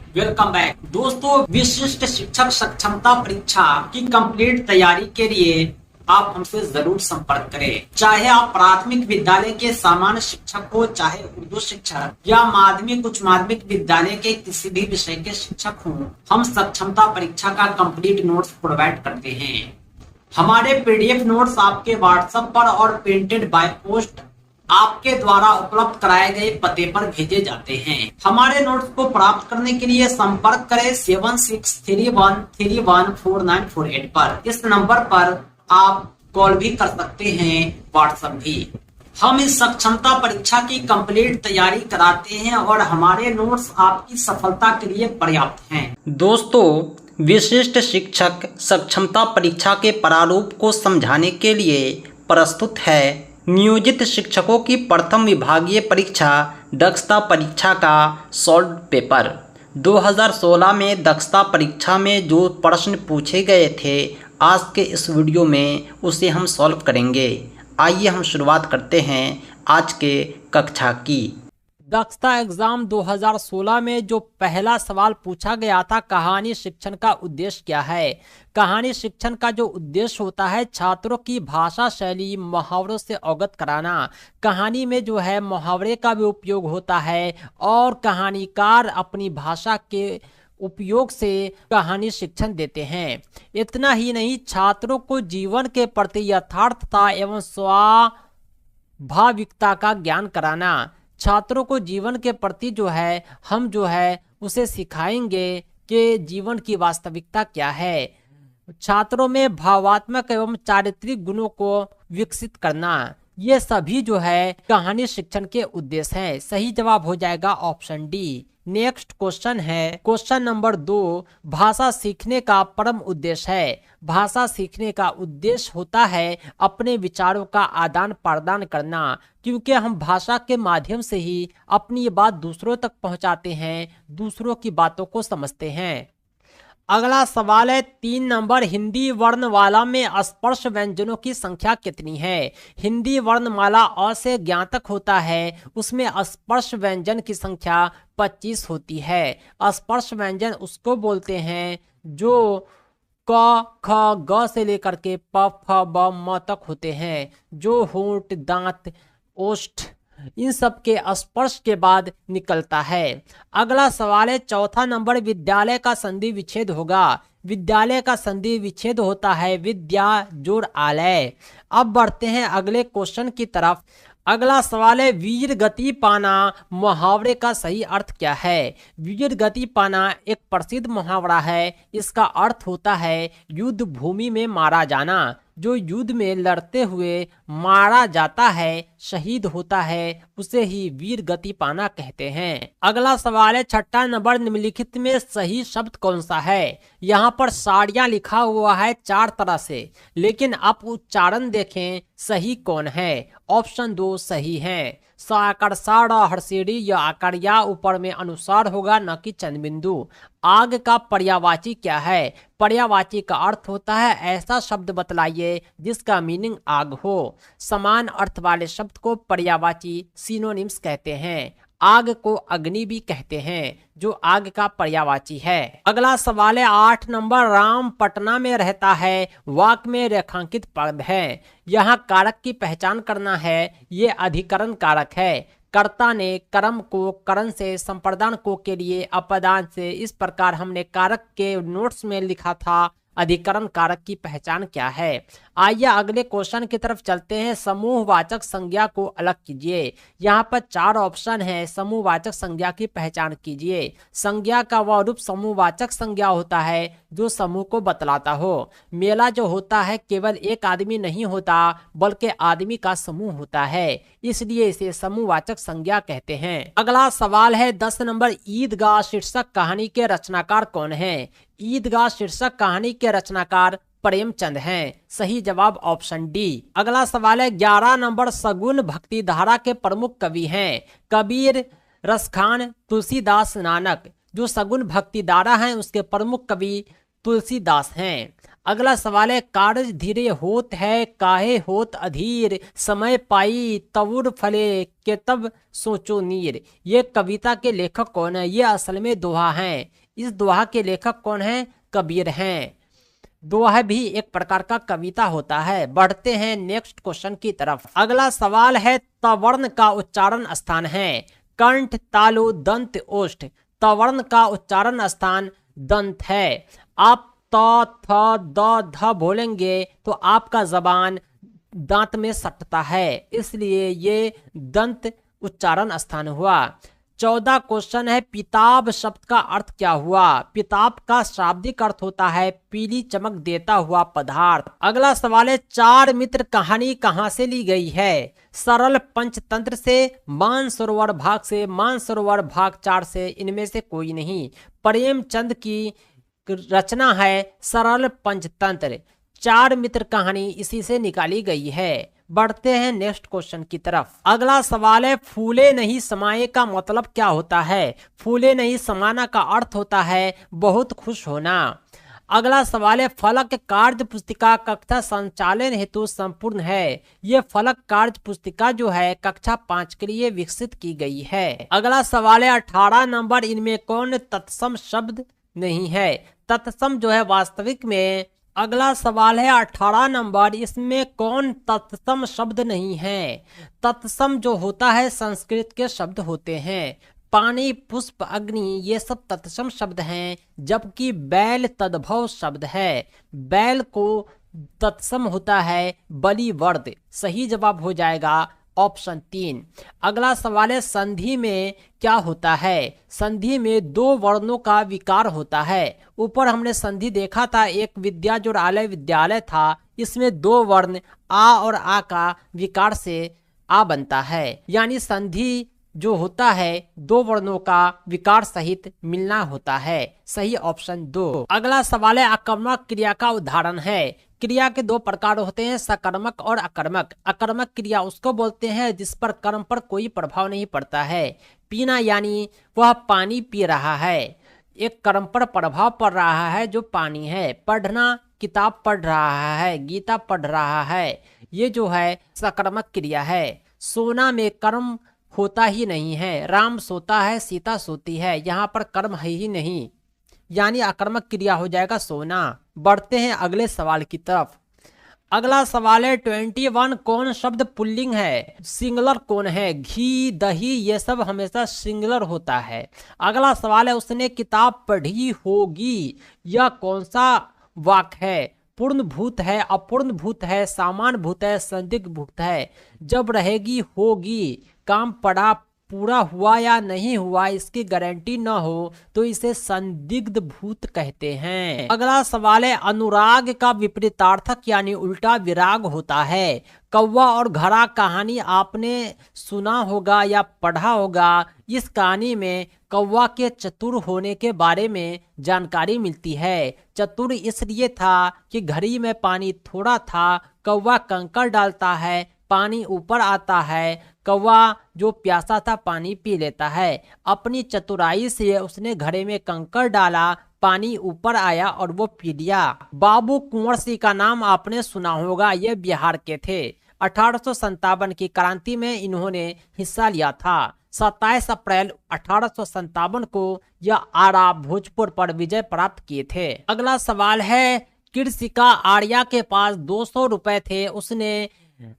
Welcome back दोस्तों। विशिष्ट शिक्षक सक्षमता परीक्षा की कंप्लीट तैयारी के लिए आप हमसे जरूर संपर्क करें। चाहे आप प्राथमिक विद्यालय के सामान्य शिक्षक हो, चाहे उर्दू शिक्षक या माध्यमिक उच्च माध्यमिक विद्यालय के किसी भी विषय के शिक्षक हों, हम सक्षमता परीक्षा का कंप्लीट नोट्स प्रोवाइड करते हैं। हमारे पीडीएफ नोट्स आपके व्हाट्सएप पर और प्रिंटेड बाय पोस्ट आपके द्वारा उपलब्ध कराए गए पते पर भेजे जाते हैं। हमारे नोट्स को प्राप्त करने के लिए संपर्क करें 7631314948 पर। इस नंबर पर आप कॉल भी कर सकते हैं, व्हाट्सएप भी। हम इस सक्षमता परीक्षा की कंप्लीट तैयारी कराते हैं और हमारे नोट्स आपकी सफलता के लिए पर्याप्त हैं। दोस्तों, विशिष्ट शिक्षक सक्षमता परीक्षा के प्रारूप को समझाने के लिए प्रस्तुत है नियोजित शिक्षकों की प्रथम विभागीय परीक्षा दक्षता परीक्षा का सॉल्व पेपर। 2016 में दक्षता परीक्षा में जो प्रश्न पूछे गए थे, आज के इस वीडियो में उसे हम सॉल्व करेंगे। आइए हम शुरुआत करते हैं आज के कक्षा की। दक्षता एग्जाम 2016 में जो पहला सवाल पूछा गया था, कहानी शिक्षण का उद्देश्य क्या है। कहानी शिक्षण का जो उद्देश्य होता है, छात्रों की भाषा शैली मुहावरों से अवगत कराना। कहानी में जो है मुहावरे का भी उपयोग होता है और कहानीकार अपनी भाषा के उपयोग से कहानी शिक्षण देते हैं। इतना ही नहीं, छात्रों को जीवन के प्रति यथार्थता एवं स्वाभाविकता का ज्ञान कराना। छात्रों को जीवन के प्रति हम उसे सिखाएंगे कि जीवन की वास्तविकता क्या है। छात्रों में भावात्मक एवं चारित्रिक गुणों को विकसित करना, ये सभी कहानी शिक्षण के उद्देश्य हैं। सही जवाब हो जाएगा ऑप्शन डी। नेक्स्ट क्वेश्चन है क्वेश्चन नंबर 2। भाषा सीखने का परम उद्देश्य है। भाषा सीखने का उद्देश्य होता है अपने विचारों का आदान प्रदान करना, क्योंकि हम भाषा के माध्यम से ही अपनी बात दूसरों तक पहुंचाते हैं, दूसरों की बातों को समझते हैं। अगला सवाल है 3 नंबर। हिंदी वर्णमाला में स्पर्श व्यंजनों की संख्या कितनी है। हिंदी वर्णमाला अ से ज्ञ तक होता है, उसमें स्पर्श व्यंजन की संख्या 25 होती है। स्पर्श व्यंजन उसको बोलते हैं जो क ख ग से लेकर के प फ ब म तक होते हैं, जो होंठ, दांत, ओष्ठ इन सब के स्पर्श के बाद निकलता है। अगला सवाल है 4था नंबर। विद्यालय का संधि विच्छेद होगा। विद्यालय का संधि विच्छेद होता है विद्या जोड़ आलय। अब बढ़ते हैं अगले क्वेश्चन की तरफ। अगला सवाल है वीर गति पाना मुहावरे का सही अर्थ क्या है। वीर गति पाना एक प्रसिद्ध मुहावरा है। इसका अर्थ होता है युद्ध भूमि में मारा जाना। जो युद्ध में लड़ते हुए मारा जाता है, शहीद होता है, उसे ही वीर गति पाना कहते हैं। अगला सवाल है 6ठा नंबर। निम्नलिखित में सही शब्द कौन सा है। यहाँ पर साड़ियाँ लिखा हुआ है 4 तरह से, लेकिन आप उच्चारण देखें सही कौन है। ऑप्शन 2 सही है। साकर साड़ा हरसेड़ी या आकर या ऊपर में अनुसार होगा, न कि चंद बिंदु। आग का पर्यायवाची क्या है। पर्यायवाची का अर्थ होता है ऐसा शब्द बतलाइए जिसका मीनिंग आग हो। समान अर्थ वाले शब्द को पर्यायवाची सिनोनिम्स कहते हैं। आग को अग्नि भी कहते हैं, जो आग का पर्यायवाची है। अगला सवाल है 8 नंबर। राम पटना में रहता है वाक्य में रेखांकित पद है। यहाँ कारक की पहचान करना है। ये अधिकरण कारक है। कर्ता ने कर्म को करण से, संप्रदान को के लिए अपदान से। इस प्रकार हमने कारक के नोट्स में लिखा था अधिकरण कारक की पहचान क्या है। आइए अगले क्वेश्चन की तरफ चलते हैं। समूहवाचक संज्ञा को अलग कीजिए। यहाँ पर 4 ऑप्शन है। समूहवाचक संज्ञा की पहचान कीजिए। संज्ञा का वह रूप समूहवाचक संज्ञा होता है जो समूह को बतलाता हो। मेला जो होता है केवल एक आदमी नहीं होता, बल्कि आदमी का समूह होता है, इसलिए इसे समूहवाचक संज्ञा कहते हैं। अगला सवाल है 10 नंबर। ईदगाह शीर्षक कहानी के रचनाकार कौन है। ईदगाह शीर्षक कहानी के रचनाकार प्रेमचंद हैं। सही जवाब ऑप्शन डी। अगला सवाल है 11 नंबर। सगुन भक्ति धारा के प्रमुख कवि हैं। कबीर, रसखान, तुलसीदास, नानक। जो सगुन भक्ति धारा है उसके प्रमुख कवि तुलसीदास हैं। अगला सवाल है, कार्य धीरे होत है काहे होत अधीर, समय पाई तवुर फले के तब सोचो नीर। ये कविता के लेखक कौन है? ये असल में दोहा हैं। इस दोहा के लेखक कौन है? कबीर हैं। दोहा भी एक प्रकार का कविता होता है। बढ़ते हैं नेक्स्ट क्वेश्चन की तरफ। अगला सवाल है, तवर्ण का उच्चारण स्थान है कंठ, तालु, दंत, ओष्ठ। तवर्ण का उच्चारण स्थान दंत है। आप त, थ, द, ध बोलेंगे तो आपका जबान दांत में सटता है, इसलिए ये दंत उच्चारण स्थान हुआ। 14 क्वेश्चन है, पिताब शब्द का अर्थ क्या हुआ? पिताब का शाब्दिक अर्थ होता है पीली चमक देता हुआ पदार्थ। अगला सवाल है, चार मित्र कहानी कहाँ से ली गई है? सरल पंचतंत्र से, मानसरोवर भाग से, मानसरोवर भाग 4 से, इनमें से कोई नहीं। प्रेमचंद की रचना है सरल पंचतंत्र। चार मित्र कहानी इसी से निकाली गई है। बढ़ते हैं नेक्स्ट क्वेश्चन की तरफ। अगला सवाल है, फूले नहीं समाये का मतलब क्या होता है? फूले नहीं समाना का अर्थ होता है बहुत खुश होना। अगला सवाल है, फलक कार्य पुस्तिका कक्षा संचालन हेतु संपूर्ण है। ये फलक कार्य पुस्तिका जो है कक्षा 5 के लिए विकसित की गई है। अगला सवाल है, 18 नंबर, इनमें कौन तत्सम शब्द नहीं है? तत्सम जो है वास्तविक में। अगला सवाल है, 18 नंबर, इसमें कौन तत्सम शब्द नहीं है? तत्सम जो होता है संस्कृत के शब्द होते हैं। पानी, पुष्प, अग्नि, ये सब तत्सम शब्द हैं, जबकि बैल तद्भव शब्द है। बैल को तत्सम होता है बलि वर्द। सही जवाब हो जाएगा ऑप्शन 3। अगला सवाल है, संधि में क्या होता है? संधि में 2 वर्णों का विकार होता है। ऊपर हमने संधि देखा था, एक विद्याजुरालय विद्यालय था, इसमें 2 वर्ण आ और आ का विकार से आ बनता है। यानी संधि जो होता है 2 वर्णों का विकार सहित मिलना होता है। सही ऑप्शन 2। अगला सवाल है, आक्रमक क्रिया का उदाहरण है। क्रिया के 2 प्रकार होते हैं, सकर्मक और अकर्मक। अकर्मक क्रिया उसको बोलते हैं जिस पर कर्म पर कोई प्रभाव नहीं पड़ता है। पीना यानी वह पानी पी रहा है, एक कर्म पर प्रभाव पड़ रहा है जो पानी है। पढ़ना, किताब पढ़ रहा है, गीता पढ़ रहा है, ये जो है सकर्मक क्रिया है। सोना में कर्म होता ही नहीं है। राम सोता है, सीता सोती है, यहाँ पर कर्म है ही नहीं, यानी आक्रामक क्रिया हो जाएगा सोना। बढ़ते हैं अगले सवाल की तरफ। अगला सवाल है, 21 कौन शब्द पुल्लिंग है? सिंगुलर कौन है? घी, दही, ये सब हमेशा सिंगुलर होता है। अगला सवाल है, उसने किताब पढ़ी होगी, यह कौन सा वाक्य है? पूर्ण भूत है, अपूर्ण भूत है, सामान्य भूत है, संदिग्ध भूत है। जब रहेगी होगी, काम पड़ा पूरा हुआ या नहीं हुआ इसकी गारंटी न हो तो इसे संदिग्ध भूत कहते हैं। अगला सवाल है, अनुराग का विपरीतार्थक यानी उल्टा विराग होता है। कौवा और घड़ा कहानी आपने सुना होगा या पढ़ा होगा। इस कहानी में कौवा के चतुर होने के बारे में जानकारी मिलती है। चतुर इसलिए था कि घड़ी में पानी थोड़ा था, कौवा कंकड़ डालता है, पानी ऊपर आता है, कौवा जो प्यासा था पानी पी लेता है। अपनी चतुराई से उसने घड़े में कंकड़ डाला, पानी ऊपर आया और वो पी लिया। बाबू कुंवर सिंह का नाम आपने सुना होगा, ये बिहार के थे। 1857 की क्रांति में इन्होंने हिस्सा लिया था। 27 अप्रैल 1857 को यह आरा भोजपुर पर विजय प्राप्त किए थे। अगला सवाल है, कृषिका आर्या के पास 200 रुपए थे, उसने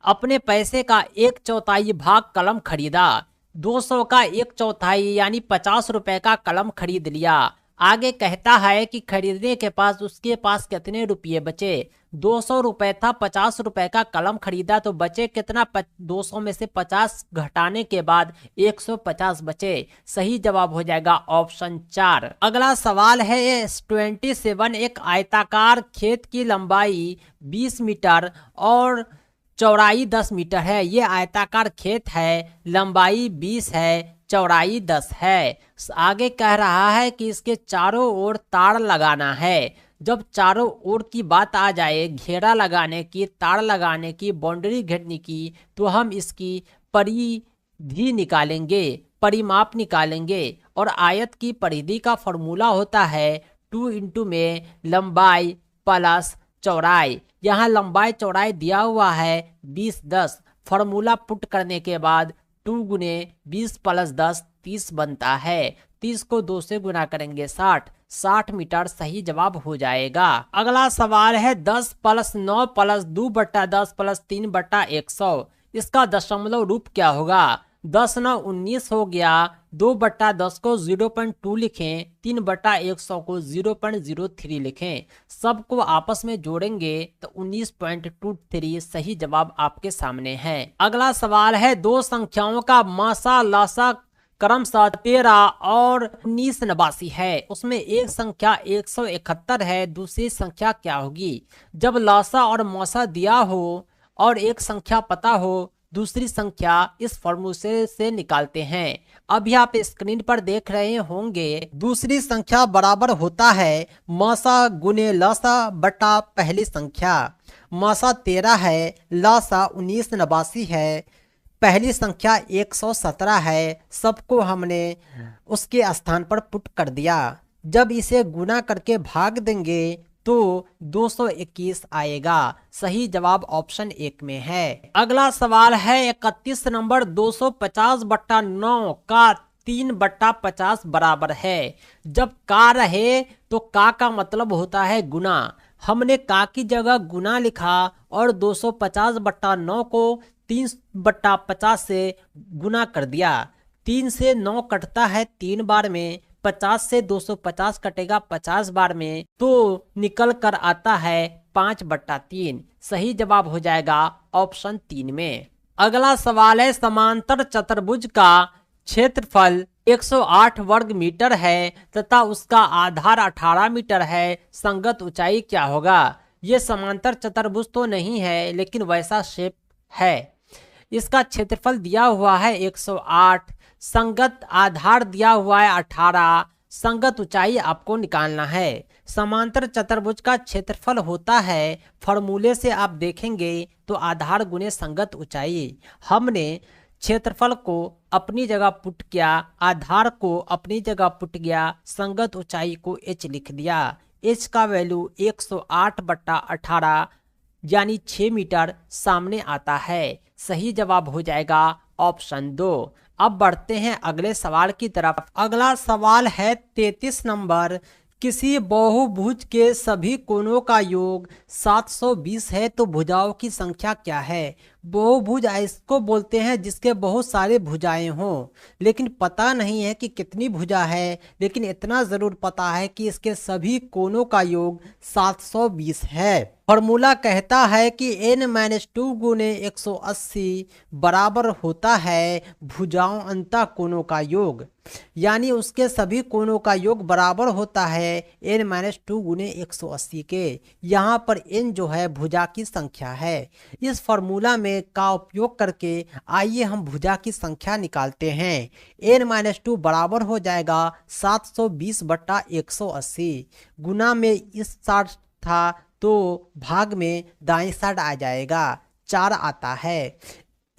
अपने पैसे का 1/4 भाग कलम खरीदा। 200 का 1/4 यानी 50 रुपए का कलम खरीद लिया। आगे कहता है कि खरीदने के पास उसके पास कितने रुपये बचे। 200 रुपए था, 50 रुपए का कलम खरीदा तो बचे कितना? 200 में से 50 घटाने के बाद 150 बचे। सही जवाब हो जाएगा ऑप्शन 4। अगला सवाल है, 27 एक आयताकार खेत की लंबाई 20 मीटर और चौड़ाई 10 मीटर है। ये आयताकार खेत है, लंबाई 20 है, चौड़ाई 10 है। आगे कह रहा है कि इसके चारों ओर तार लगाना है। जब चारों ओर की बात आ जाए, घेरा लगाने की, तार लगाने की, बाउंड्री घेरने की, तो हम इसकी परिधि निकालेंगे, परिमाप निकालेंगे। और आयत की परिधि का फॉर्मूला होता है 2 इंटू में लंबाई प्लस चौड़ाई। यहाँ लंबाई चौड़ाई दिया हुआ है 20 10। फॉर्मूला पुट करने के बाद 2 गुने 20 प्लस 10 30 बनता है। 30 को 2 से गुना करेंगे 60 मीटर सही जवाब हो जाएगा। अगला सवाल है 10 प्लस 9 प्लस 2/10 प्लस 3/100। इसका दशमलव रूप क्या होगा? 10 9 19 हो गया। 2/10 को 0.2 लिखें, 3/100 को 0.03 लिखें। सबको आपस में जोड़ेंगे तो 19.23 सही जवाब आपके सामने है। अगला सवाल है दो संख्याओं का मासा लासा क्रमशः 13 और 19 नवासी है। उसमें एक संख्या 171 है, दूसरी संख्या क्या होगी? जब लासा और मौसा दिया हो और एक संख्या पता हो, दूसरी संख्या इस फॉर्मूले से निकालते हैं। अभी आप स्क्रीन पर देख रहे होंगे दूसरी संख्या बराबर होता है मौसा गुने लासा बटा पहली संख्या। मौसा 13 है, लासा 19 नवासी है, पहली संख्या 117 है। सबको हमने उसके स्थान पर पुट कर दिया। जब इसे गुना करके भाग देंगे तो 221 आएगा। सही जवाब ऑप्शन 1 में है। अगला सवाल है 31 नंबर 250/9 का 3/50 बराबर है। जब का रहे तो का मतलब होता है गुना। हमने का की जगह गुना लिखा और 250/9 को 3/50 से गुना कर दिया। 3 से 9 कटता है 3 बार में, 50 से 250 कटेगा 50 बार में, तो निकल कर आता है 5/3। सही जवाब हो जाएगा ऑप्शन 3 में। अगला सवाल है समांतर चतुर्भुज का क्षेत्रफल 108 वर्ग मीटर है तथा उसका आधार 18 मीटर है। संगत ऊंचाई क्या होगा? ये समांतर चतुर्भुज तो नहीं है लेकिन वैसा शेप है। इसका क्षेत्रफल दिया हुआ है 108, संगत आधार दिया हुआ है 18, संगत ऊंचाई आपको निकालना है। समांतर चतुर्भुज का क्षेत्रफल होता है, फॉर्मूले से आप देखेंगे तो आधार गुने संगत ऊंचाई। हमने क्षेत्रफल को अपनी जगह पुट किया, आधार को अपनी जगह पुट किया, संगत ऊंचाई को h लिख दिया। h का वैल्यू 108/18 यानी 6 मीटर सामने आता है। सही जवाब हो जाएगा ऑप्शन 2। अब बढ़ते हैं अगले सवाल की तरफ। अगला सवाल है 33 नंबर। किसी बहुभुज के सभी कोणों का योग 720 है तो भुजाओं की संख्या क्या है? बहुभुज इसको बोलते हैं जिसके बहुत सारे भुजाएं हों, लेकिन पता नहीं है कि कितनी भुजा है, लेकिन इतना जरूर पता है कि इसके सभी कोणों का योग 720 है। फॉर्मूला कहता है कि n-2 गुने 180 बराबर होता है भुजाओं अंतः कोणों का योग, यानी उसके सभी कोणों का योग बराबर होता है n-2 गुने 180 के। यहाँ पर n जो है भुजा की संख्या है। इस फॉर्मूला में का उपयोग करके आइए हम भुजा की संख्या निकालते हैं। n-2 बराबर हो जाएगा 720/180। गुना में इस साइड था तो भाग में दाएं साइड आ जाएगा, 4 आता है।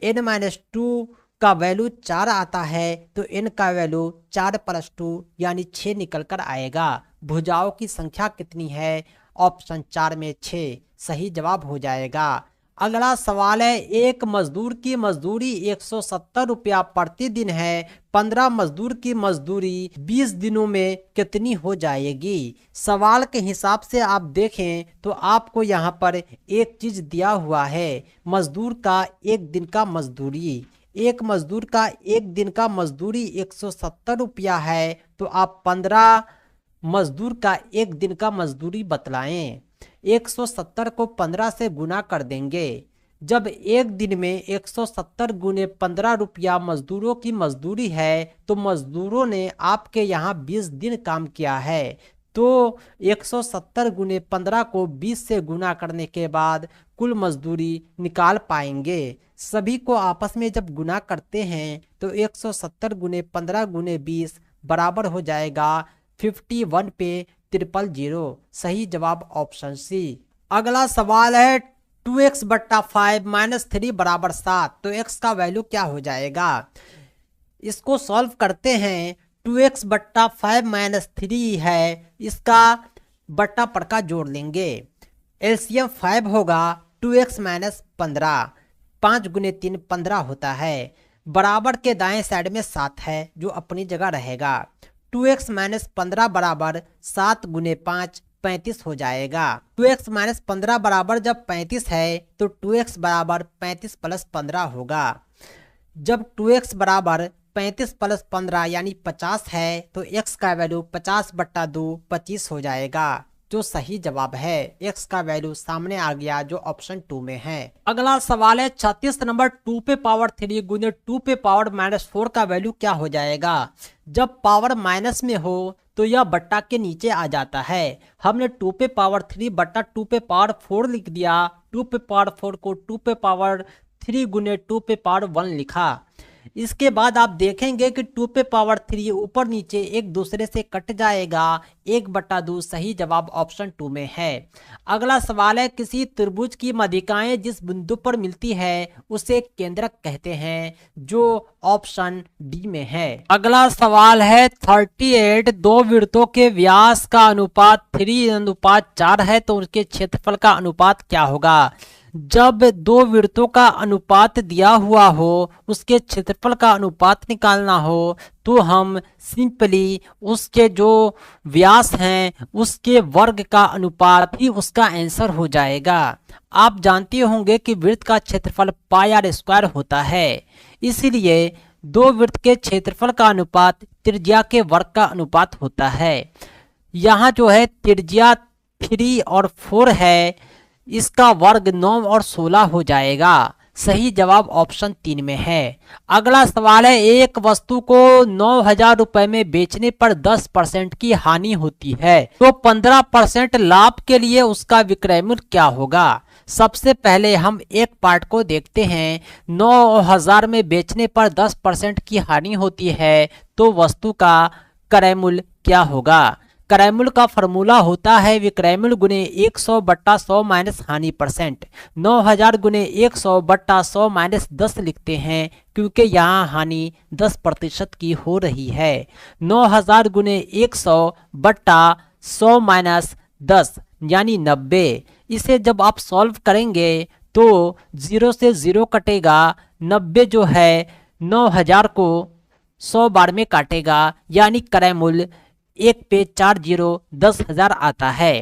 n-2 का वैल्यू 4 आता है तो n का वैल्यू 4 + 2 यानी 6 निकल कर आएगा। भुजाओं की संख्या कितनी है? ऑप्शन 4 में 6 सही जवाब हो जाएगा। अगला सवाल है एक मजदूर की मजदूरी 170 रुपया प्रतिदिन है। 15 मजदूर की मजदूरी 20 दिनों में कितनी हो जाएगी? सवाल के हिसाब से आप देखें तो आपको यहाँ पर एक चीज दिया हुआ है, मजदूर का एक दिन का मजदूरी। एक मजदूर का एक दिन का मजदूरी 170 रुपया है तो आप 15 मजदूर का एक दिन का मजदूरी बतलाएं। 170 को 15 से गुना कर देंगे। जब एक दिन में 170 गुने 15 रुपया मजदूरों की मजदूरी है तो मजदूरों ने आपके यहाँ 20 दिन काम किया है, तो 170 गुने 15 को 20 से गुना करने के बाद कुल मजदूरी निकाल पाएंगे। सभी को आपस में जब गुना करते हैं तो 170 गुने 15 गुने 20 बराबर हो जाएगा 51 पे 000। सही जवाब ऑप्शन सी। अगला सवाल है 2x/5 - 3 = 7 तो x का वैल्यू क्या हो जाएगा? इसको सॉल्व करते हैं। 2x बट्टा 5 माइनस 3 है, इसका बट्टा पड़का जोड़ लेंगे। एलसीएम 5 होगा, 2x माइनस 15, 5 गुने 3 15 होता है। बराबर के दाएं साइड में 7 है जो अपनी जगह रहेगा। 2x माइनस 15 बराबर 7 गुने 5 35 हो जाएगा। 2x माइनस 15 बराबर जब 35 है तो 2x बराबर 35 प्लस 15 होगा। जब 2x बराबर 35 प्लस 15 यानी 50 है तो x का वैल्यू 50 बट्टा 2 25 हो जाएगा, जो सही जवाब है। x का वैल्यू सामने आ गया जो ऑप्शन 2 में है। अगला सवाल है 36 नंबर 2 पे पावर 3 गुने 2 पे पावर माइनस 4 का वैल्यू क्या हो जाएगा। जब पावर माइनस में हो तो यह बट्टा के नीचे आ जाता है। हमने 2 पे पावर 3 बट्टा 2 पे पावर 4 लिख दिया। 2 पे पावर 4 को 2 पे पावर 3 गुने 2 पे पावर 1 लिखा। इसके बाद आप देखेंगे कि 2 पे पावर 3 ऊपर नीचे एक दूसरे से कट जाएगा। 1/2 सही जवाब ऑप्शन 2 में है। अगला सवाल है किसी त्रिभुज की माध्यिकाएं जिस बिंदु पर मिलती है उसे केंद्रक कहते हैं, जो ऑप्शन डी में है। अगला सवाल है 38 दो वृत्तों के व्यास का अनुपात 3:4 है तो उनके क्षेत्रफल का अनुपात क्या होगा। जब दो वृत्तों का अनुपात दिया हुआ हो, उसके क्षेत्रफल का अनुपात निकालना हो तो हम सिंपली उसके जो व्यास हैं उसके वर्ग का अनुपात ही उसका आंसर हो जाएगा। आप जानते होंगे कि वृत्त का क्षेत्रफल पाई आर स्क्वायर होता है, इसीलिए दो वृत्त के क्षेत्रफल का अनुपात त्रिज्या के वर्ग का अनुपात होता है। यहाँ जो है त्रिज्या 3 और 4 है, इसका वर्ग 9 और 16 हो जाएगा। सही जवाब ऑप्शन 3 में है। अगला सवाल है एक वस्तु को 9,000 रुपए में बेचने पर 10% की हानि होती है तो 15% लाभ के लिए उसका विक्रय मूल्य क्या होगा। सबसे पहले हम एक पार्ट को देखते हैं। 9,000 में बेचने पर 10% की हानि होती है तो वस्तु का क्रय मूल्य क्या होगा। क्रय मूल्य का फॉर्मूला होता है विक्रय मूल्य गुने 100 बट्टा 100 माइनस हानि परसेंट। 9,000 गुने 100 बट्टा 100 माइनस 10 लिखते हैं क्योंकि यहाँ हानि 10% की हो रही है। 9,000 गुने 100 बट्टा 100 माइनस 10 यानी 90। इसे जब आप सॉल्व करेंगे तो 0 से 0 कटेगा। 90 जो है 9,000 को 100 बार में काटेगा यानी क्रय मूल्य 1 पे 4 0 10,000 आता है।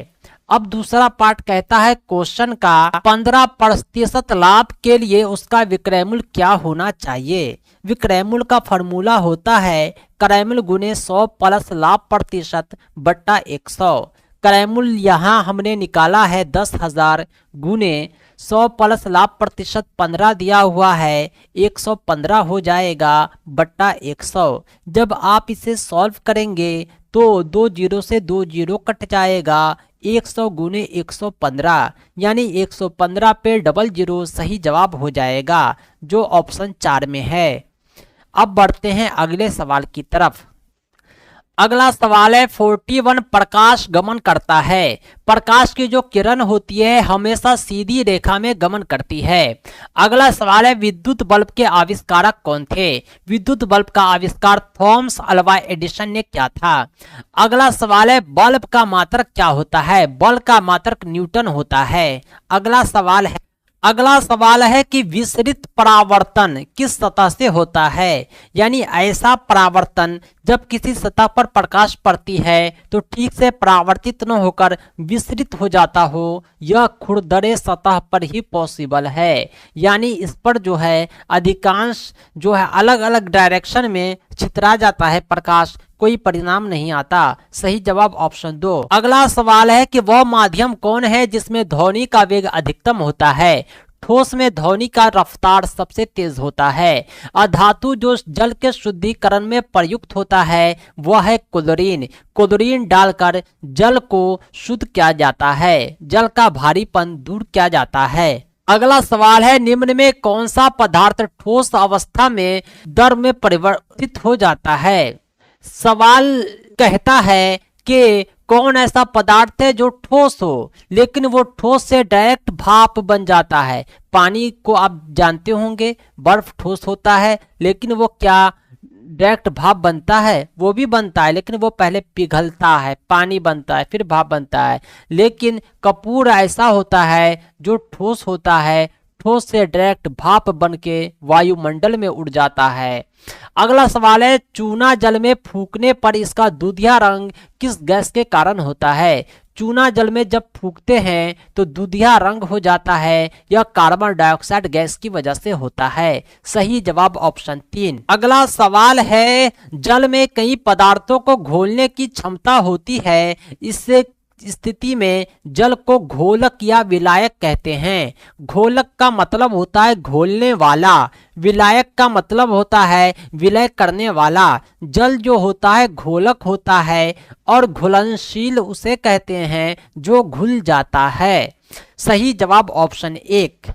अब दूसरा पार्ट कहता है क्वेश्चन का 15% लाभ के लिए उसका विक्रय मूल्य क्या होना चाहिए। विक्रय मूल्य का फॉर्मूला होता है क्रय मूल्य गुने 100 प्लस लाभ प्रतिशत बट्टा 100। क्रय मूल्य यहाँ हमने निकाला है 10,000 गुने 100 प्लस लाभ प्रतिशत 15 दिया हुआ है 115 हो जाएगा बट्टा 100। जब आप इसे सॉल्व करेंगे तो 2 0 से 2 0 कट जाएगा। 100 गुने 115 यानी 115 पे 00 सही जवाब हो जाएगा जो ऑप्शन 4 में है। अब बढ़ते हैं अगले सवाल की तरफ। अगला सवाल है 41 प्रकाश गमन करता है। प्रकाश की जो किरण होती है हमेशा सीधी रेखा में गमन करती है। अगला सवाल है विद्युत बल्ब के आविष्कारक कौन थे। विद्युत बल्ब का आविष्कार थॉमस अल्वा एडिसन ने किया था। अगला सवाल है बल्ब का मात्रक क्या होता है। बल्ब का मात्रक न्यूटन होता है। अगला सवाल है कि विसरित परावर्तन किस सतह से होता है। यानी ऐसा परावर्तन जब किसी सतह पर प्रकाश पड़ती है तो ठीक से परावर्तित न होकर विसरित हो जाता हो, यह खुरदरे सतह पर ही पॉसिबल है। यानी इस पर जो है अधिकांश जो है अलग अलग डायरेक्शन में छितरा जाता है प्रकाश, कोई परिणाम नहीं आता। सही जवाब ऑप्शन 2। अगला सवाल है कि वह माध्यम कौन है जिसमें ध्वनि का वेग अधिकतम होता है। ठोस में ध्वनि का रफ्तार सबसे तेज होता है। अधातु जो जल के शुद्धिकरण में प्रयुक्त होता है वह है क्लोरीन। क्लोरीन डालकर जल को शुद्ध किया जाता है, जल का भारीपन दूर किया जाता है। अगला सवाल है निम्न में कौन सा पदार्थ ठोस अवस्था में द्रव में परिवर्तित हो जाता है। सवाल कहता है कि कौन ऐसा पदार्थ है जो ठोस हो लेकिन वो ठोस से डायरेक्ट भाप बन जाता है। पानी को आप जानते होंगे बर्फ ठोस होता है लेकिन वो क्या डायरेक्ट भाप बनता है? वो भी बनता है, लेकिन वो पहले पिघलता है, पानी बनता है, फिर भाप बनता है। लेकिन कपूर ऐसा होता है जो ठोस होता है, ठोस से डायरेक्ट भाप बन के वायुमंडल में उड़ जाता है। अगला सवाल है, चूना जल में फूकने पर इसका दूधिया रंग किस गैस के कारण होता है? चूना जल में जब फूकते हैं तो दूधिया रंग हो जाता है, यह कार्बन डाइऑक्साइड गैस की वजह से होता है। सही जवाब ऑप्शन 3। अगला सवाल है, जल में कई पदार्थों को घोलने की क्षमता होती है, इससे स्थिति में जल को घोलक या विलायक कहते हैं। घोलक का मतलब होता है घोलने वाला, विलायक का मतलब होता है विलय करने वाला। जल जो होता है घोलक होता है और घुलनशील उसे कहते हैं जो घुल जाता है। सही जवाब ऑप्शन 1।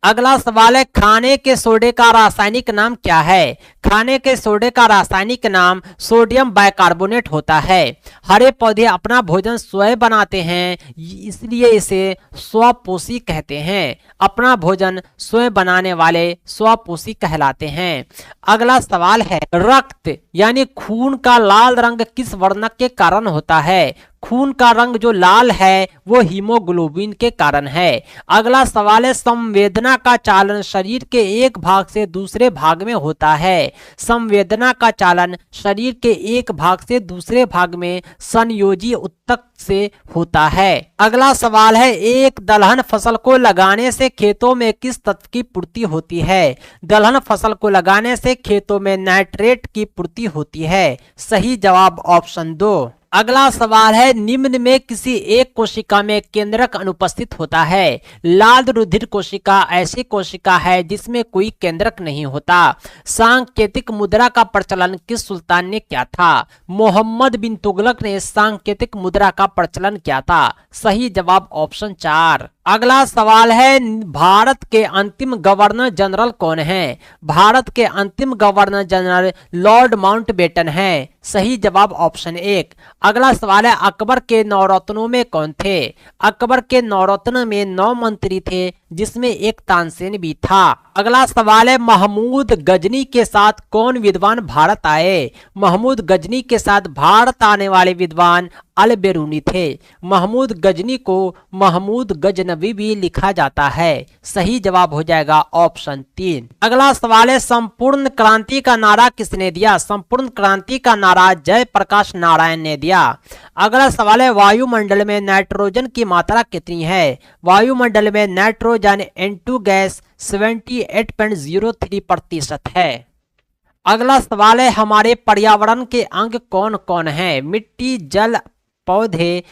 अगला सवाल है, खाने के सोडे का रासायनिक नाम क्या है? खाने के सोडे का रासायनिक नाम सोडियम बाइकार्बोनेट होता है। हरे पौधे अपना भोजन स्वयं बनाते हैं, इसलिए इसे स्वपोषी कहते हैं। अपना भोजन स्वयं बनाने वाले स्वपोषी कहलाते हैं। अगला सवाल है, रक्त यानी खून का लाल रंग किस वर्णक के कारण होता है? खून का रंग जो लाल है वो हीमोग्लोबिन के कारण है। अगला सवाल है, संवेदना का चालन शरीर के एक भाग से दूसरे भाग में होता है। संवेदना का चालन शरीर के एक भाग से दूसरे भाग में संयोजी उत्तक से होता है। अगला सवाल है, एक दलहन फसल को लगाने से खेतों में किस तत्व की पूर्ति होती है? दलहन फसल को लगाने से खेतों में नाइट्रेट की पूर्ति होती है। सही जवाब ऑप्शन 2। अगला सवाल है, निम्न में किसी एक कोशिका में केंद्रक अनुपस्थित होता है? लाल रुधिर कोशिका ऐसी कोशिका है जिसमें कोई केंद्रक नहीं होता। सांकेतिक मुद्रा का प्रचलन किस सुल्तान ने किया था? मोहम्मद बिन तुगलक ने सांकेतिक मुद्रा का प्रचलन किया था। सही जवाब ऑप्शन 4। अगला सवाल है, भारत के अंतिम गवर्नर जनरल कौन है? भारत के अंतिम गवर्नर जनरल लॉर्ड माउंटबेटन है। सही जवाब ऑप्शन 1। अगला सवाल है, अकबर के नौरत्नों में कौन थे? अकबर के नौरत्न में 9 मंत्री थे, जिसमें एक तानसेन भी था। अगला सवाल है, महमूद गजनी के साथ कौन विद्वान भारत आए? महमूद गजनी के साथ भारत आने वाले विद्वान अल बेरूनी थे। महमूद गजनी को महमूद गजनवी भी लिखा जाता है। सही जवाब हो जाएगा ऑप्शन 3। अगला सवाल है, संपूर्ण क्रांति का नारा किसने दिया? संपूर्ण क्रांति का नारा जयप्रकाश नारायण ने दिया। अगला सवाल है, वायुमंडल में नाइट्रोजन की मात्रा कितनी है? वायुमंडल में नाइट्रोजन N2 गैस 78.03% है। अगला सवाल है, हमारे पर्यावरण के अंग कौन कौन हैं? मिट्टी, जल, पौधे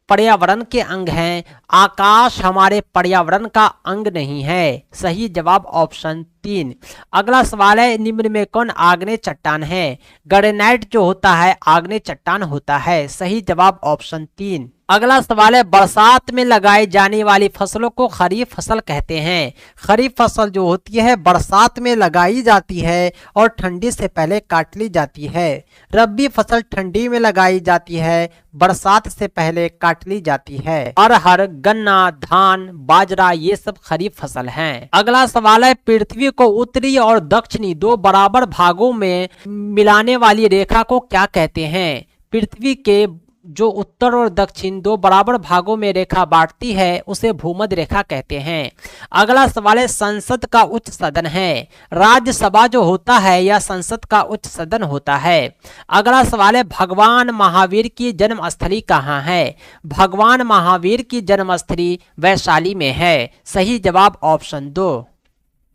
पर्यावरण के अंग हैं। आकाश हमारे पर्यावरण का अंग नहीं है। सही जवाब ऑप्शन 3। अगला सवाल है, निम्न में कौन आग्नेय चट्टान है? ग्रेनाइट जो होता है आग्नेय चट्टान होता है। सही जवाब ऑप्शन 3। अगला सवाल है, बरसात में लगाई जाने वाली फसलों को खरीफ फसल कहते हैं। खरीफ फसल जो होती है बरसात में लगाई जाती है और ठंडी से पहले काट ली जाती है। रबी फसल ठंडी में लगाई जाती है, बरसात से पहले काट ली जाती है। अरहर, गन्ना, धान, बाजरा ये सब खरीफ फसल हैं। अगला सवाल है, पृथ्वी को उत्तरी और दक्षिणी 2 बराबर भागों में मिलाने वाली रेखा को क्या कहते हैं? पृथ्वी के जो उत्तर और दक्षिण 2 बराबर भागों में रेखा बांटती है उसे भूमध्य रेखा कहते हैं। अगला सवाल है, संसद का उच्च सदन है। राज्यसभा जो होता है यह संसद का उच्च सदन होता है। अगला सवाल है, भगवान महावीर की जन्मस्थली कहाँ है? भगवान महावीर की जन्मस्थली वैशाली में है। सही जवाब ऑप्शन 2।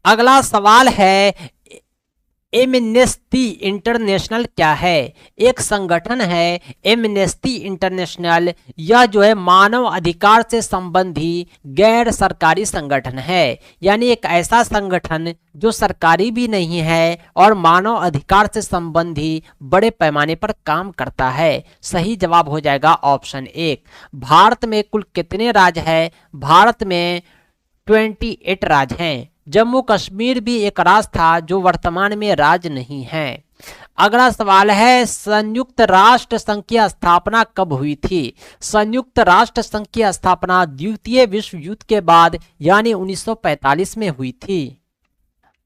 अगला सवाल है, एमनेस्टी इंटरनेशनल क्या है? एक संगठन है एमनेस्टी इंटरनेशनल। यह जो है मानव अधिकार से संबंधी गैर सरकारी संगठन है, यानी एक ऐसा संगठन जो सरकारी भी नहीं है और मानव अधिकार से संबंधी बड़े पैमाने पर काम करता है। सही जवाब हो जाएगा ऑप्शन 1। भारत में कुल कितने राज्य हैं? भारत में 28 राज्य हैं। जम्मू कश्मीर भी एक राज्य था जो वर्तमान में राज्य नहीं है। अगला सवाल है, संयुक्त राष्ट्र संघ की स्थापना कब हुई थी? संयुक्त राष्ट्र संघ की स्थापना द्वितीय विश्व युद्ध के बाद यानी 1945 में हुई थी।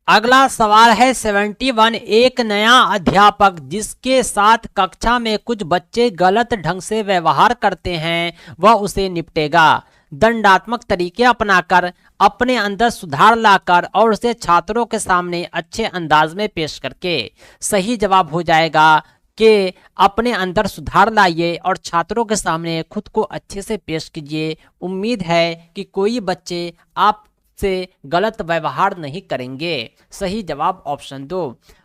अगला सवाल है 71। एक नया अध्यापक जिसके साथ कक्षा में कुछ बच्चे गलत ढंग से व्यवहार करते हैं वह उसे निपटेगा दंडात्मक तरीके अपनाकर, अपने अंदर सुधार लाकर और उसे छात्रों के सामने अच्छे अंदाज में पेश करके। सही जवाब हो जाएगा कि अपने अंदर सुधार लाइए और छात्रों के सामने खुद को अच्छे से पेश कीजिए। उम्मीद है कि कोई बच्चे आपसे गलत व्यवहार नहीं करेंगे। सही जवाब ऑप्शन 2।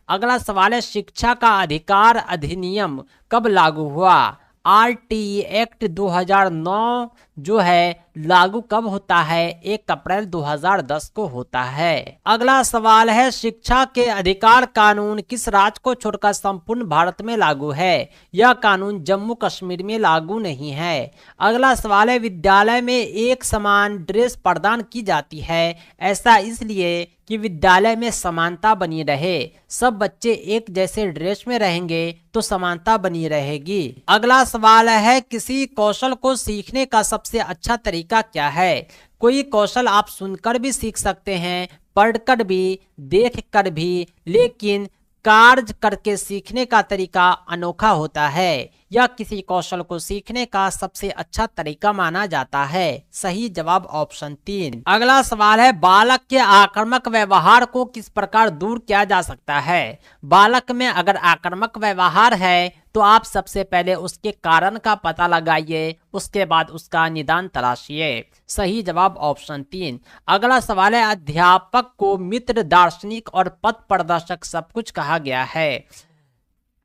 अगला सवाल है शिक्षा का अधिकार अधिनियम कब लागू हुआ? आरटीई एक्ट 2009 जो है लागू कब होता है? 1 अप्रैल 2010 को होता है। अगला सवाल है शिक्षा के अधिकार कानून किस राज्य को छोड़कर संपूर्ण भारत में लागू है? यह कानून जम्मू कश्मीर में लागू नहीं है। अगला सवाल है विद्यालय में एक समान ड्रेस प्रदान की जाती है, ऐसा इसलिए कि विद्यालय में समानता बनी रहे। सब बच्चे एक जैसे ड्रेस में रहेंगे तो समानता बनी रहेगी। अगला सवाल है किसी कौशल को सीखने का सबसे अच्छा तरीका क्या है? कोई कौशल आप सुनकर भी सीख सकते हैं, पढ़कर भी, देखकर भी, लेकिन कार्य करके सीखने का तरीका अनोखा होता है। यह किसी कौशल को सीखने का सबसे अच्छा तरीका माना जाता है। सही जवाब ऑप्शन 3। अगला सवाल है बालक के आक्रामक व्यवहार को किस प्रकार दूर किया जा सकता है? बालक में अगर आक्रामक व्यवहार है तो आप सबसे पहले उसके कारण का पता लगाइए, उसके बाद उसका निदान तलाशिए। सही जवाब ऑप्शन 3। अगला सवाल है अध्यापक को मित्र, दार्शनिक और पथ प्रदर्शक सब कुछ कहा गया है,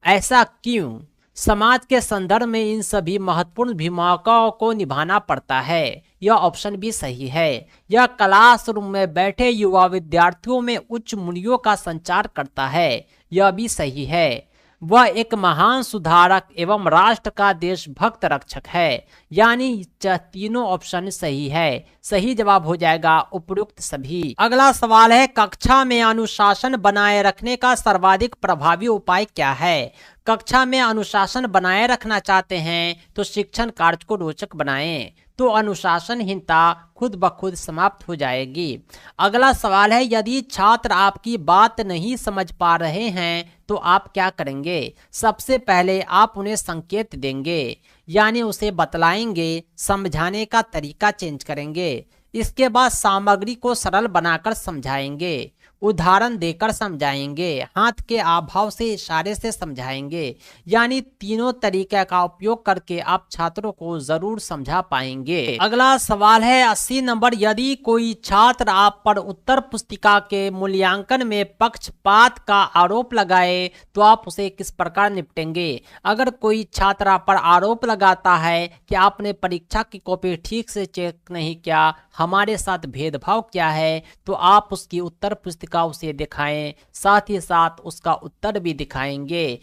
ऐसा क्यों? समाज के संदर्भ में इन सभी महत्वपूर्ण भूमिकाओं को निभाना पड़ता है। यह ऑप्शन भी सही है। यह क्लासरूम में बैठे युवा विद्यार्थियों में उच्च मूल्यों का संचार करता है। यह भी सही है। वह एक महान सुधारक एवं राष्ट्र का देशभक्त रक्षक है। यानी तीनों ऑप्शन सही है। सही जवाब हो जाएगा उपयुक्त सभी। अगला सवाल है कक्षा में अनुशासन बनाए रखने का सर्वाधिक प्रभावी उपाय क्या है? कक्षा में अनुशासन बनाए रखना चाहते हैं तो शिक्षण कार्य को रोचक बनाएं, तो अनुशासनहीनता खुद ब खुद समाप्त हो जाएगी। अगला सवाल है यदि छात्र आपकी बात नहीं समझ पा रहे हैं तो आप क्या करेंगे? सबसे पहले आप उन्हें संकेत देंगे, यानी उसे बतलाएंगे, समझाने का तरीका चेंज करेंगे। इसके बाद सामग्री को सरल बनाकर समझाएंगे, उदाहरण देकर समझाएंगे, हाथ के आभाव से, इशारे से समझाएंगे। यानी तीनों तरीके का उपयोग करके आप छात्रों को जरूर समझा पाएंगे। अगला सवाल है 80 नंबर यदि कोई छात्र आप पर उत्तर पुस्तिका के मूल्यांकन में पक्षपात का आरोप लगाए तो आप उसे किस प्रकार निपटेंगे? अगर कोई छात्र आप पर आरोप लगाता है कि आपने परीक्षा की कॉपी ठीक से चेक नहीं किया, हमारे साथ भेदभाव किया है, तो आप उसकी उत्तर पुस्तिका उसे दिखाएं, साथ ही साथ उसका उत्तर भी दिखाएंगे।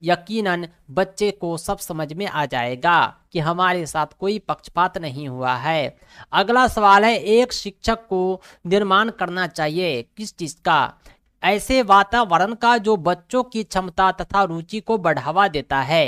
यकीनन बच्चे को सब समझ में आ जाएगा कि हमारे साथ कोई पक्षपात नहीं हुआ है। अगला सवाल है एक शिक्षक को निर्माण करना चाहिए किस चीज का? ऐसे वातावरण का जो बच्चों की क्षमता तथा रुचि को बढ़ावा देता है।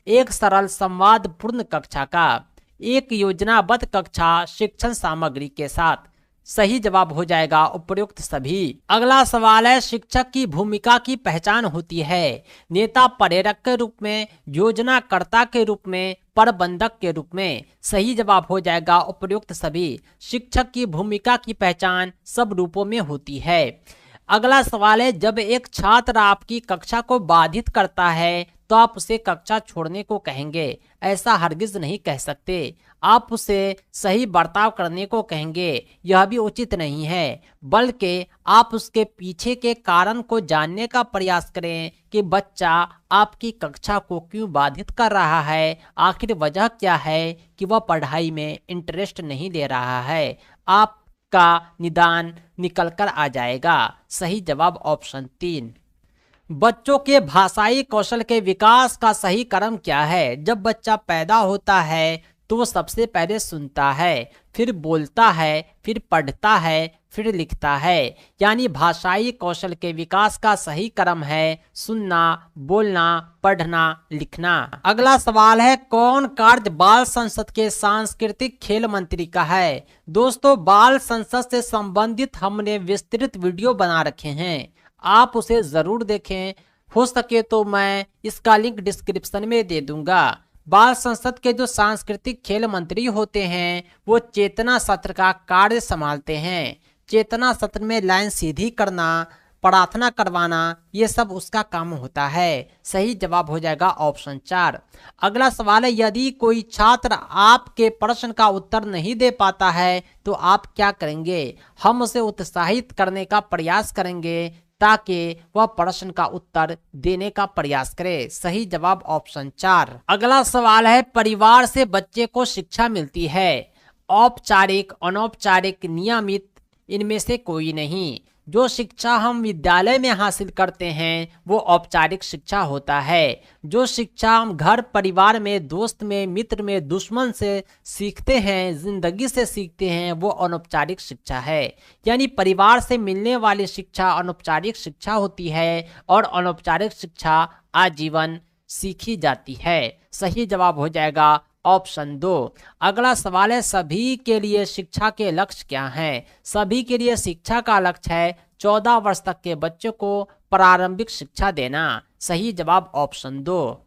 एक सरल संवादपूर्ण कक्षा का, एक योजनाबद्ध कक्षा शिक्षण सामग्री के साथ। सही जवाब हो जाएगा उपयुक्त सभी। अगला सवाल है शिक्षक की भूमिका की पहचान होती है नेता प्रेरक के रूप में, योजनाकर्ता के रूप में, प्रबंधक के रूप में। सही जवाब हो जाएगा उपयुक्त सभी। शिक्षक की भूमिका की पहचान सब रूपों में होती है। अगला सवाल है जब एक छात्र आपकी कक्षा को बाधित करता है तो आप उसे कक्षा छोड़ने को कहेंगे? ऐसा हरगिज नहीं कह सकते। आप उसे सही बर्ताव करने को कहेंगे, यह भी उचित नहीं है, बल्कि आप उसके पीछे के कारण को जानने का प्रयास करें कि बच्चा आपकी कक्षा को क्यों बाधित कर रहा है, आखिर वजह क्या है कि वह पढ़ाई में इंटरेस्ट नहीं ले रहा है। आपका निदान निकल कर आ जाएगा। सही जवाब ऑप्शन 3। बच्चों के भाषाई कौशल के विकास का सही क्रम क्या है? जब बच्चा पैदा होता है तो वो सबसे पहले सुनता है, फिर बोलता है, फिर पढ़ता है, फिर लिखता है। यानी भाषाई कौशल के विकास का सही क्रम है सुनना, बोलना, पढ़ना, लिखना। अगला सवाल है, कौन कार्य बाल संसद के सांस्कृतिक खेल मंत्री का है? दोस्तों, बाल संसद से संबंधित हमने विस्तृत वीडियो बना रखे हैं, आप उसे जरूर देखें। हो सके तो मैं इसका लिंक डिस्क्रिप्शन में दे दूंगा। बाल संसद के जो सांस्कृतिक खेल मंत्री होते हैं वो चेतना सत्र का कार्य संभालते हैं। चेतना सत्र में लाइन सीधी करना, प्रार्थना करवाना, ये सब उसका काम होता है। सही जवाब हो जाएगा ऑप्शन 4। अगला सवाल है, यदि कोई छात्र आपके प्रश्न का उत्तर नहीं दे पाता है तो आप क्या करेंगे? हम उसे उत्साहित करने का प्रयास करेंगे ताकि वह प्रश्न का उत्तर देने का प्रयास करे। सही जवाब ऑप्शन 4। अगला सवाल है, परिवार से बच्चे को शिक्षा मिलती है, औपचारिक, अनौपचारिक, नियमित, इनमें से कोई नहीं। जो शिक्षा हम विद्यालय में हासिल करते हैं वो औपचारिक शिक्षा होता है। जो शिक्षा हम घर परिवार में, दोस्त में, मित्र में, दुश्मन से सीखते हैं, जिंदगी से सीखते हैं, वो अनौपचारिक शिक्षा है। यानी परिवार से मिलने वाली शिक्षा अनौपचारिक शिक्षा होती है और अनौपचारिक शिक्षा आजीवन सीखी जाती है। सही जवाब हो जाएगा ऑप्शन 2। अगला सवाल है, सभी के लिए शिक्षा के लक्ष्य क्या हैं? सभी के लिए शिक्षा का लक्ष्य है 14 वर्ष तक के बच्चों को प्रारंभिक शिक्षा देना। सही जवाब ऑप्शन 2।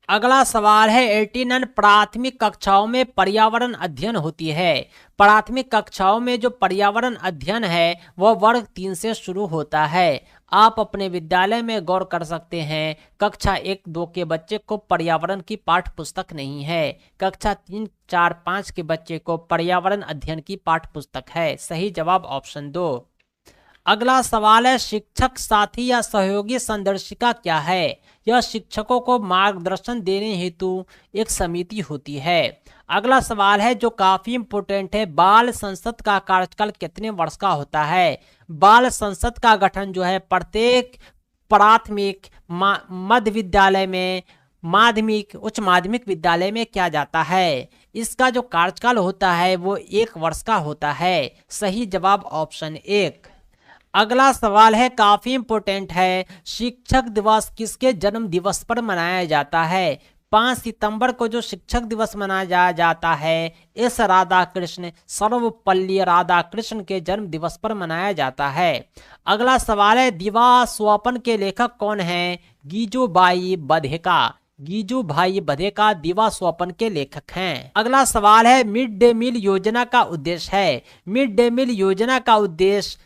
अगला सवाल है, 89 प्राथमिक कक्षाओं में पर्यावरण अध्ययन होती है। प्राथमिक कक्षाओं में जो पर्यावरण अध्ययन है वह वर्ग 3 से शुरू होता है। आप अपने विद्यालय में गौर कर सकते हैं, कक्षा 1-2 के बच्चे को पर्यावरण की पाठ्य पुस्तक नहीं है, कक्षा 3, 4, 5 के बच्चे को पर्यावरण अध्ययन की पाठ्य पुस्तक है। सही जवाब ऑप्शन 2। अगला सवाल है, शिक्षक साथी या सहयोगी संदर्शिका क्या है? यह शिक्षकों को मार्गदर्शन देने हेतु एक समिति होती है। अगला सवाल है जो काफी इंपोर्टेंट है, बाल संसद का कार्यकाल कितने वर्ष का होता है? बाल संसद का गठन जो है प्रत्येक प्राथमिक, मध्य विद्यालय में, माध्यमिक, उच्च माध्यमिक विद्यालय में किया जाता है। इसका जो कार्यकाल होता है वो 1 वर्ष का होता है। सही जवाब ऑप्शन 1। अगला सवाल है काफी इंपोर्टेंट है, शिक्षक दिवस किसके जन्म दिवस पर मनाया जाता है? 5 सितंबर को जो शिक्षक दिवस मनाया जाता है एस राधाकृष्ण, सर्वपल्ली राधाकृष्ण के जन्म दिवस पर मनाया जाता है। अगला सवाल है, दिवा स्वप्न के लेखक कौन हैं? गीजूबाई बधेका। गीजूभाई बधेका दिवा स्वप्न के लेखक हैं। अगला सवाल है, मिड डे मील योजना का उद्देश्य है। मिड डे मील योजना का उद्देश्य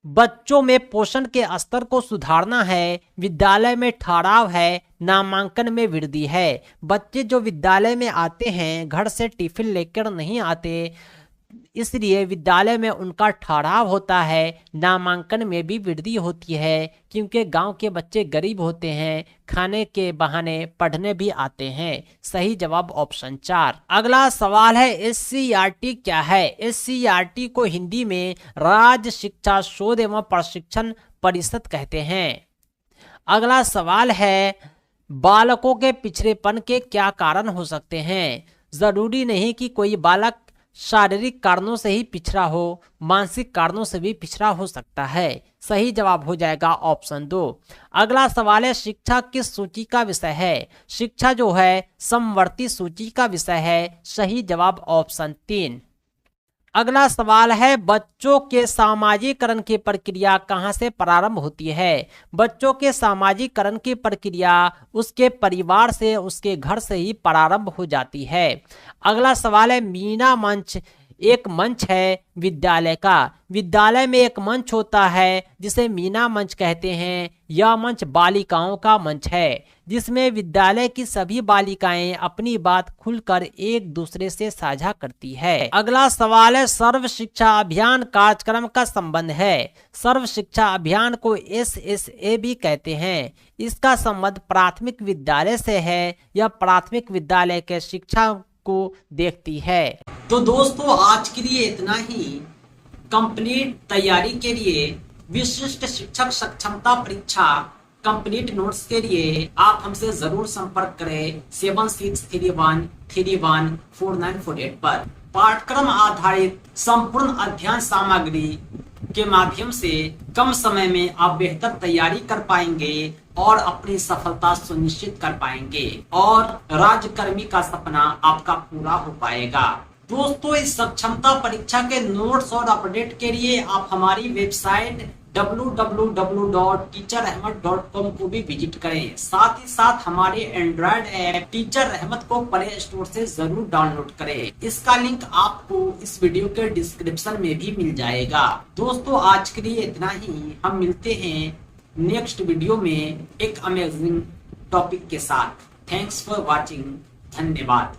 बच्चों में पोषण के स्तर को सुधारना है, विद्यालय में ठहराव है, नामांकन में वृद्धि है। बच्चे जो विद्यालय में आते हैं घर से टिफिन लेकर नहीं आते, इसलिए विद्यालय में उनका ठहराव होता है, नामांकन में भी वृद्धि होती है, क्योंकि गांव के बच्चे गरीब होते हैं, खाने के बहाने पढ़ने भी आते हैं। सही जवाब ऑप्शन 4। अगला सवाल है, SCERT क्या है? SCERT को हिंदी में राज्य शिक्षा शोध एवं प्रशिक्षण परिषद कहते हैं। अगला सवाल है, बालकों के पिछड़ेपन के क्या कारण हो सकते हैं? जरूरी नहीं कि कोई बालक शारीरिक कारणों से ही पिछड़ा हो, मानसिक कारणों से भी पिछड़ा हो सकता है। सही जवाब हो जाएगा ऑप्शन 2। अगला सवाल है, शिक्षा किस सूची का विषय है? शिक्षा जो है समवर्ती सूची का विषय है। सही जवाब ऑप्शन 3। अगला सवाल है, बच्चों के सामाजिकरण की प्रक्रिया कहाँ से प्रारंभ होती है? बच्चों के सामाजिकरण की प्रक्रिया उसके परिवार से, उसके घर से ही प्रारंभ हो जाती है। अगला सवाल है, मीना मंच एक मंच है विद्यालय का। विद्यालय में एक मंच होता है जिसे मीना मंच कहते हैं। यह मंच बालिकाओं का मंच है, जिसमें विद्यालय की सभी बालिकाएं अपनी बात खुलकर एक दूसरे से साझा करती है। अगला सवाल है, सर्व शिक्षा अभियान कार्यक्रम का संबंध है। सर्व शिक्षा अभियान को SSA भी कहते हैं। इसका संबंध प्राथमिक विद्यालय से है। यह प्राथमिक विद्यालय के शिक्षा को देखती है। तो दोस्तों आज के लिए इतना ही। कंप्लीट तैयारी के लिए विशिष्ट शिक्षक सक्षमता परीक्षा कंप्लीट नोट्स के लिए आप हमसे जरूर संपर्क करें 7631314948 पर। पाठ्यक्रम आधारित संपूर्ण अध्ययन सामग्री के माध्यम से कम समय में आप बेहतर तैयारी कर पाएंगे और अपनी सफलता सुनिश्चित कर पाएंगे और राज्यकर्मी का सपना आपका पूरा हो पाएगा। दोस्तों, इस सक्षमता परीक्षा के नोट्स और अपडेट के लिए आप हमारी वेबसाइट www.teacherahmed.com को भी विजिट करें। साथ ही साथ हमारे एंड्रॉयड ऐप टीचर रहमत को प्ले स्टोर से जरूर डाउनलोड करें। इसका लिंक आपको इस वीडियो के डिस्क्रिप्शन में भी मिल जाएगा। दोस्तों, आज के लिए इतना ही। हम मिलते हैं नेक्स्ट वीडियो में एक अमेजिंग टॉपिक के साथ। Thanks for watching. धन्यवाद।